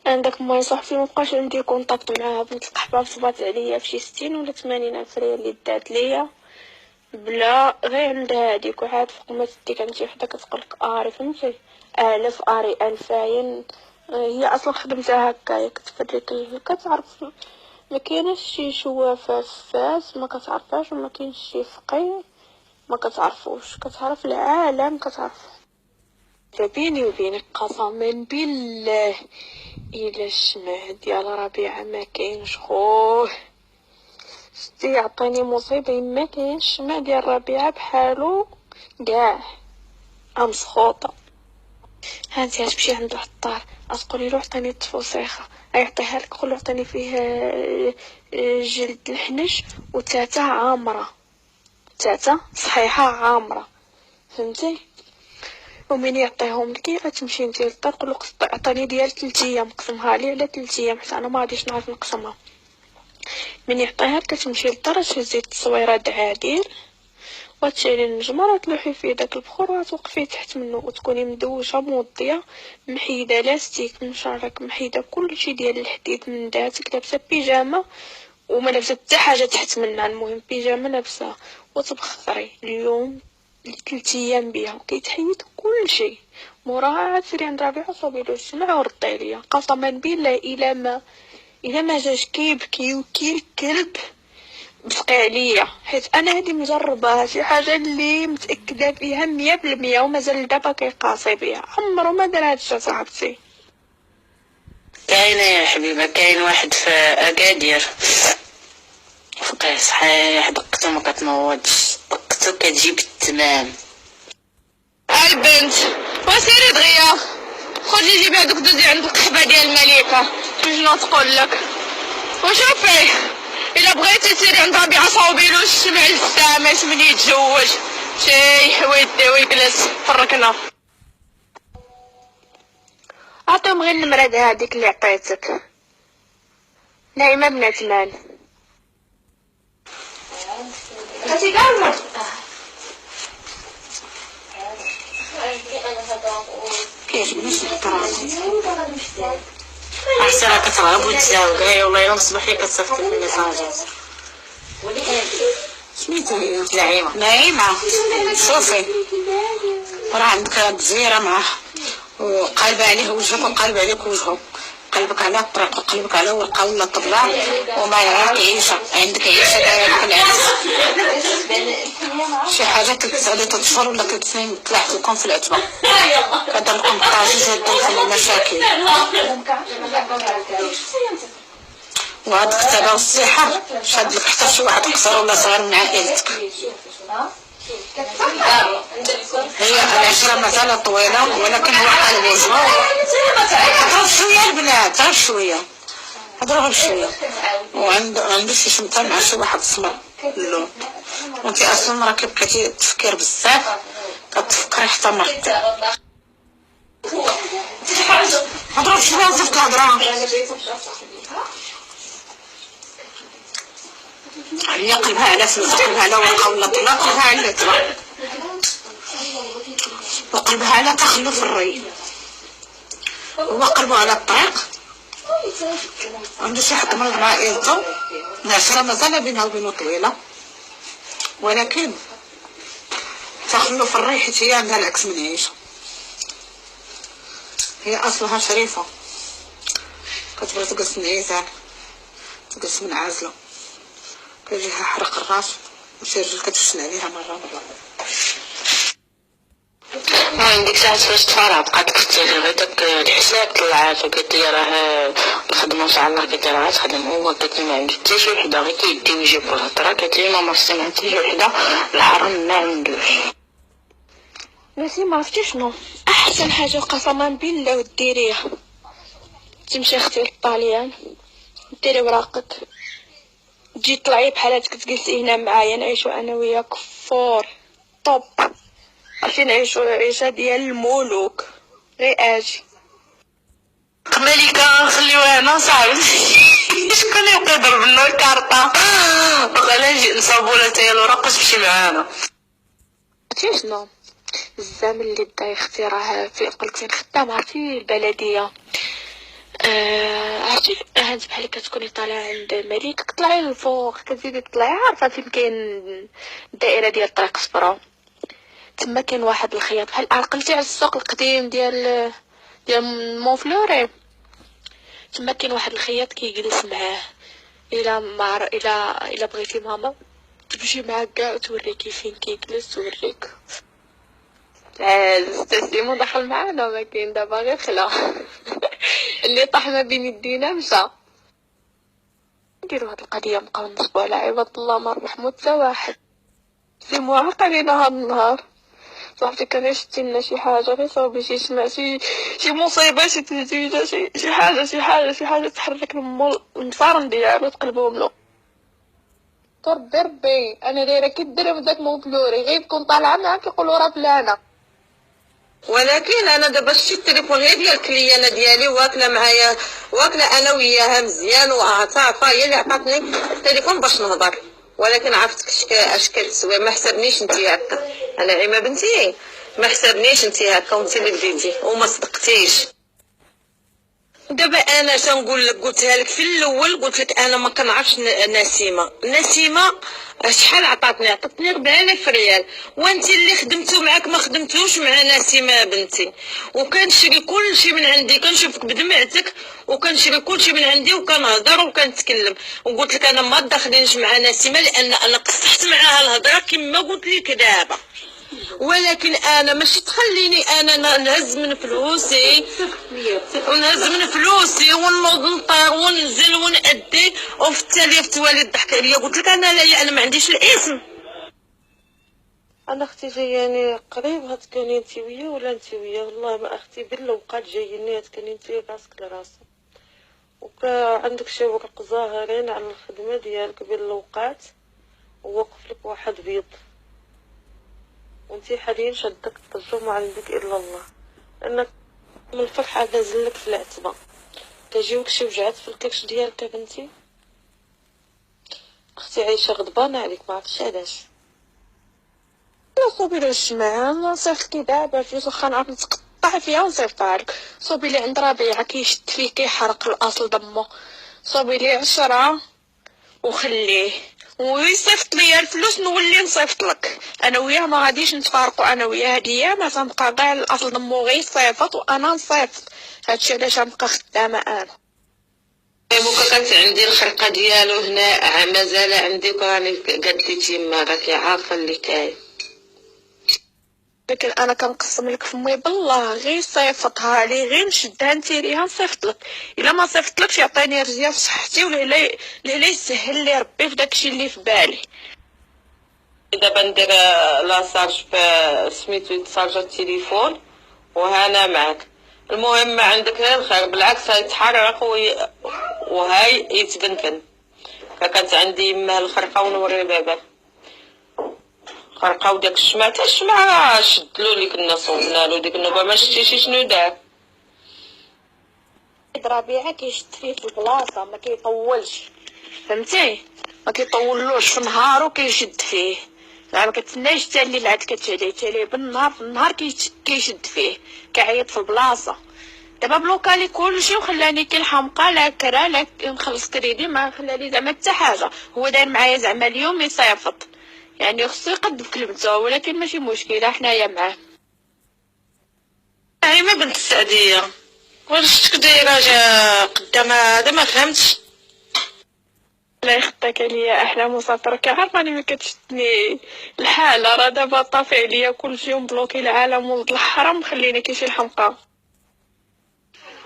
عندك ما صاحبتي مبقاش عندي كونطاكت معاها، بنت القحبه صبات عليا فشي 60 ولا 80 الف ريال اللي دات ليا بلا غير عندها هاديك. وعاد فوق ما تديك عند شي وحده كتقولك اري فهمتي الاف اري الفاين. هي اصلا خدمتها هكايا كتفريك كتعرف ما كاينش شي شوافه فاس ما كتعرفاش، وما كاينش شي فقيه ما كتعرفوش، كتعرف العالم كتعرف. بيني وبينك قسما بالله الا الشمع ديال ربيعه ما كاينش خوه شتي يعطيني مصيبه. ما كاينش الشمع ديال ربيعه بحالو كاع امسخوطه. هانتي غتمشي عند واحد الدار تقولي له عطيني التفوسيخه يعطيها لك، قول له عطيني فيه جلد الحنش وثلاثه عامره، ثلاثه صحيحه عامره فهمتي. ومن يعطيهم لك غتمشي نتي للدار تقول له عطيني ديال 3 ايام قسمها لي على 3 ايام حتى انا ما غاديش نعرف نقسمها. من يعطيها لك تمشي للدار تهزي التصويره عادل وتشعلي النجمه تلوحي فيه داك البخور وتوقفي تحت منه وتكوني مدوشه موضيه محيده لاستيك من شعرك محيده كلشي ديال الحديد من داتك لابسه بيجامه وما لابسه حتى حاجه تحت منها، المهم بيجامه لابسه وتبخري اليوم 3 ايام بها كيتحيد كلشي. موراها عاد سيري عند ربيعه صوبي له الشمع وردي ليا قسما بالله الا ما جاش كيبكي وكيل كلب بقى عليا، حيت انا هذه مجربه شي حاجه اللي متاكده فيها 100% ومازال دابا كيقاسي بيها عمرو ما دار هادشي صاحبتي. كاينه يا حبيبه، كاين واحد في اكادير فقيه صحيح دقته ما كتنوضش، دقته كتجيب التمام. البنت وسيري دغيا خدي جيبي هذوك دوزي عند القحبه ديال الملكه شنو تقول لك. وشوفي الا بغيتي تسيري عند ربيعه صاوبي له الشمع السامس من يتزوج شي ويدي ويجلس فركنا. عطيهم غير المراد هذيك اللي عطيتك نايمه بنات مان. هاتي قالوا كيعجبنيش الطراز احسن كترهب وتزاوق. هي والله الا مصباح لي كتصيفط في الميساجات. سميتها هي نعيمه. شوفي راه عندك جزيره معاه وقلبه عليه وجهك وقلب عليك وجهه، قلبك على الطريق وقلبك على ورقه ولا طبله وما يعرف عيشه. عندك عيشه دايره في العرس شي حاجه 3 اشهر ولا 3 سنين طلعت لكم في العتبه كدير لكم طاجيج في المشاكل. وهاد الكتابه والصحه شاد لك حتى شي واحد قصر ولا صغير من عائلتك. هي العشرة مثلا طويلة ولكن هو قلب وجهه. هضرب شوية البنات غير شوية، هضرب غير شوية. وعنده شي شمتة مع شي واحد سمر اللون. وانتي اصلا راكي بقيتي تفكير بزاف كتفكري حتى مرتي. هضرب شوية وصفت الهضرة. هي قلبها على فلوس، قلبها على ورقة ولا طلا، قلبها على العتبة وقلبها على تخلف الري. هو قلبه على الطريق عنده شي حد مرض مع عائلته. العشرة مازال بينها وبينه طويلة ولكن تخلف الري حيت هي عندها العكس من عيشة. هي أصلها شريفة كتبغي تجلس من عيزان تجلس من عازلة كيجيها حرق الراس وشي رجل كتفشل عليها مرة. ما عندك ساعات فاش تفرح بقات كتير غير داك الحساب طلعات وكتي راه الخدمه ان شاء الله كتي راه تخدم. هو كتي ما عندو حتى شي وحده غير كيدي ويجيبو الهضره كتي ما مرسي مع حتى شي وحده الحرم ما عندوش. ناسي ما عرفتي شنو احسن حاجه قسما بالله وديريها تمشي اختي للطاليان ديري وراقك تجي طلعي بحال هكا تجلسي هنا معايا نعيشو انا وياك فور طوب عرفتي نعيشو عيشه ديال الملوك. غير اجي ملكه خليوها هنا صاحبي شكون يبقى يضرب لنا الكارطه وخلينا نجي نصاوبو لها تاهي الوراق باش تمشي معانا. عرفتي شنو الزمن اللي دا اختي راه في قلت فين خدامه في البلديه عرفتي هانت بحال كتكوني طالعه عند مليك، كطلعي للفوق كتزيدي تطلعي، عارفه فين كاين الدائره ديال طريق صفراء، تما كاين واحد الخياط بحال عقلتي على السوق القديم ديال مونفلوري، تما كاين واحد الخياط كيجلس معاه. الا بغيتي ماما تمشي معاك كاع توريكي فين كيجلس توريك. الاستاذ سيمون دخل معانا، ما كاين دابا غير خلا اللي طاح ما بين يدينا مشى. نديرو هاد القضيه نبقاو نصبو على عباد الله ما نرحمو حتى واحد. سيمون عاق علينا هاد النهار، صاحبتي كان يشتي لنا شي حاجه غير صافي باش يسمع شي مصيبه، شي تهديده، شي حاجه تحرك المصارن ديالو تقلبهم له. ربي انا دايره كي الدرهم داك مونفلوري، غير تكون طالعه معاك يقولوا راه فلانه. ولكن انا دابا شتي التليفون غير ديال الكليانه ديالي واكله معايا، واكله انا وياها مزيان، وعطاتها هي اللي عطاتني التليفون باش نهضر. ولكن عرفتك اش كتسوي، ما حسبنيش انت هكا. انا عيمه بنتي ما حسبنيش انت هكا، وانت اللي بديتي وما صدقتيش. دابا انا تنقول لك، قلتها لك في الاول، قلت لك انا ما كنعرفش نسيمه شحال عطاتني 4000 ريال، وانت اللي خدمتو معاك ما خدمتوش مع نسيمه بنتي، وكنشري كلشي من عندي، كنشوفك بدمعتك وكنشري كلشي من عندي وكنهضر وكنتكلم. وقلت لك انا ما داخلينش مع نسيمه لان انا قصحت معاها الهضره كما قلت لك دابا. ولكن انا ماشي تخليني انا نهز من فلوسي ونوض نطير وننزل ونأدي، وفي التالي توالي ضحك عليا. قلت لك انا ما عنديش الاسم. انا اختي جاياني قريب، هتكوني انت ويا ولا انت ويا، والله ما اختي بالوقت جايني، هتكوني انت راسك لراسك، وعندك شي ورق ظاهرين على الخدمه ديالك بالوقات، ووقف لك واحد بيض، وانتي حاليا شدك الطجه ما عندك الا الله، لانك من الفرحه نازلك في العتبه، كيجيوك شي وجعات في الكرش ديالك بنتي. اختي عايشه غضبانه عليك، ما عرفتش علاش. لا صوبي لي الجماعه، نصيفط لي دابا الفلوس، واخا نعرف نتقطع فيها ونصيفطها لك. صوبي لي عند ربيعه كيشد فيه كيحرق الاصل دمه، صوبي لي 10 وخليه ويصيفط لي الفلوس نولي نصيفط لك. انا وياه ما غاديش نتفارقوا، انا وياه هاد الايام تنبقى كاع الاصل دمو غيصيفط وانا نصيفط. هادشي علاش غنبقى خدامه انا. بوكا كانت عندي الخرقه ديالو هنا مازال عندي، راني قالت لي تيما راكي عارفه اللي كاين. لكن انا كنقسم لك فمي بالله غير صيفطها لي، غير نشدها نتيريها نصيفط لك. الا ما صيفط لكش يعطيني رجيه في صحتي، ولا يسهل لي ربي في داكشي اللي في بالي. دابا ندير لاصارج في سميتو يتسارجا التليفون وهنا معك. المهم ما عندك غير الخير، بالعكس يتحرق وهاي يتبنبن. كانت عندي يماه الخرقه ونوري بابا خرقه، وداك الشمعة شدلو ليك الناس وقلنالو ديك النوبه ما شتيش شنو دار. ربيعه كيشد فيه في البلاصه ما كيطولش، فهمتي؟ ما كيطولوش في النهار وكيشد فيه، زعما كتسناش حتى الليل عاد كتشاليه بالنهار، في النهار كيشد فيه كيعيط في البلاصه. دابا بلوكالي كلشي وخلاني كي الحمقى لا كرا لا نخلص كريدي، ما خلالي زعما حتى حاجه. هو داير معايا زعما اليوم يصيفط، يعني خصو يقد بكلمته، ولكن ماشي مشكله حنايا معاه. عيمه بنت السعديه واش شتك دايره جا قدام هذا ما فهمتش. الله يخطيك عليا احلى مسافره، كعرفاني ما كتشدني الحاله، راه دابا طافي عليا كلشي ومبلوكي العالم ولد الحرام، خليني كيشي الحمقى.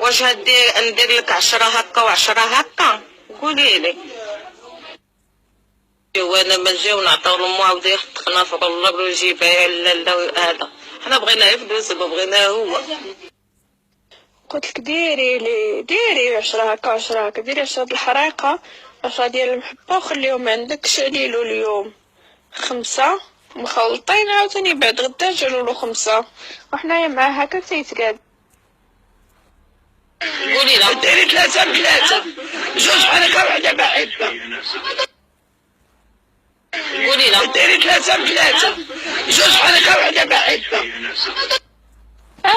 واش ندير لك 10 هكا و10 هكا؟ قولي لي. وانا ما نجيو نعطيو لمو عاود يحط خنافر الله ويجيبها لا هذا، حنا بغيناه فلوس ما بغيناه هو. قلت لك ديري 10 هكا 10 هكا، ديري 10 د الحريقه، 10 ديال المحبه، وخليهم عندك. شاليلو اليوم 5 مخلطين، عاوتاني بعد غدا نشالولو 5 وحنايا معاه هكا تيتقاد. قولي لا ديري 3 جوج حركه وحده بعيده. قولي لا ديري 3 جوج حركه وحده بعيده.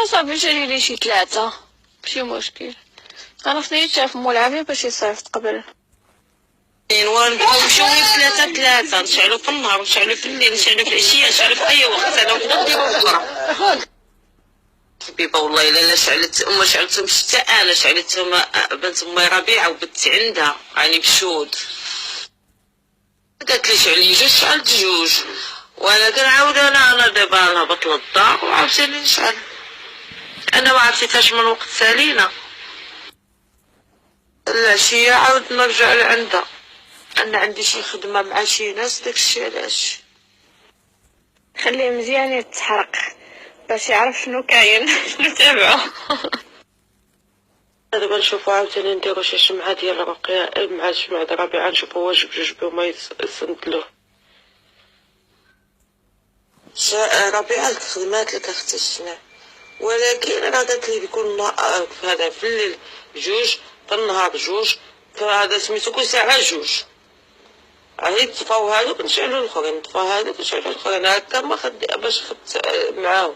صافي شاليلي شي 3 ماشي مشكل، انا خليت شاف مول عامي باش يصيفط قبل. ونمشيو ثلاثة نشعلو في النهار، نشعلو في الليل، نشعلو في العشية، نشعلو في أي وقت، أنا وحدة نديرو الأخرى. حبيبة والله إلا شعلت أما شعلتهم شتا، أنا شعلتهم بنت أمي ربيعة وبنت عندها راني بشود. قالت لي شعلي جوج، شعلت جوج، وأنا كنعاود أنا دابا نهبط للدار وعاوتاني نشعل. أنا ما عرفتهاش من وقت سالينا. العشية عاود نرجع لعندها. أنا عندي شي خدمة مع شي ناس داكشي علاش. خليه مزيان يتحرق باش يعرف شنو كاين نتابعو. دابا نشوفو عاوتاني نديرو شي شمعة ديال رقية مع شمعة ربيعة، نشوفو واش بجوج بهما يسندلوه. ربيعة الخدمات لك اختي الشمع، ولكن راه قالت لي بيكون هذا في الليل جوج، في النهار جوج، فهذا سميتو كل ساعة جوج. هاي طفاو هادوك نشعلو الاخرين، طفاو هادوك نشعلو الاخرين، هكا ما باش خدت معاهم.